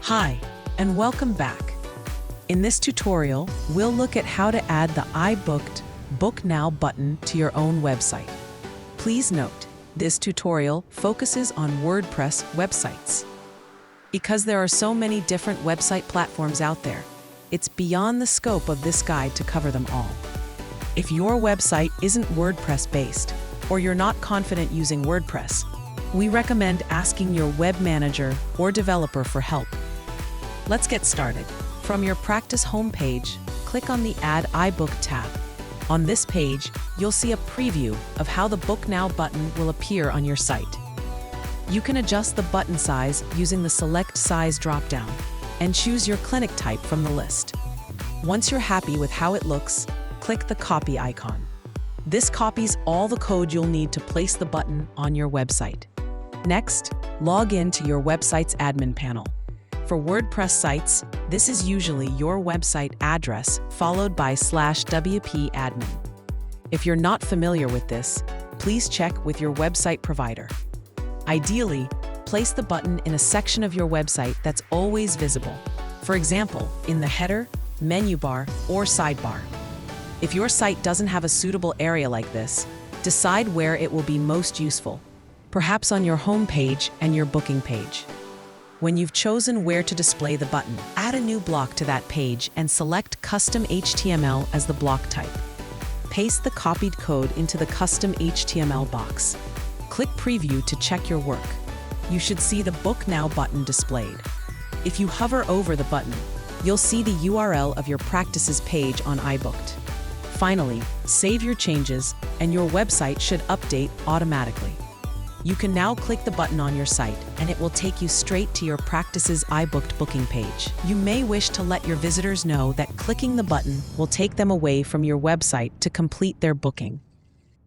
Hi, and welcome back. In this tutorial, we'll look at how to add the Eyebooked Book Now button to your own website. Please note, this tutorial focuses on WordPress websites. Because there are so many different website platforms out there, it's beyond the scope of this guide to cover them all. If your website isn't WordPress-based, or you're not confident using WordPress, we recommend asking your web manager or developer for help. Let's get started. From your practice homepage, click on the Add Eyebooked tab. On this page, you'll see a preview of how the Book Now button will appear on your site. You can adjust the button size using the Select Size dropdown and choose your clinic type from the list. Once you're happy with how it looks, click the Copy icon. This copies all the code you'll need to place the button on your website. Next, log in to your website's admin panel. For WordPress sites, this is usually your website address followed by /wp admin. If you're not familiar with this, please check with your website provider. Ideally, place the button in a section of your website that's always visible. For example, in the header, menu bar, or sidebar. If your site doesn't have a suitable area like this, decide where it will be most useful, perhaps on your home page and your booking page. When you've chosen where to display the button, add a new block to that page and select Custom HTML as the block type. Paste the copied code into the Custom HTML box. Click Preview to check your work. You should see the Book Now button displayed. If you hover over the button, you'll see the URL of your practices page on Eyebooked. Finally, save your changes, and your website should update automatically. You can now click the button on your site, and it will take you straight to your practice's Eyebooked booking page. You may wish to let your visitors know that clicking the button will take them away from your website to complete their booking.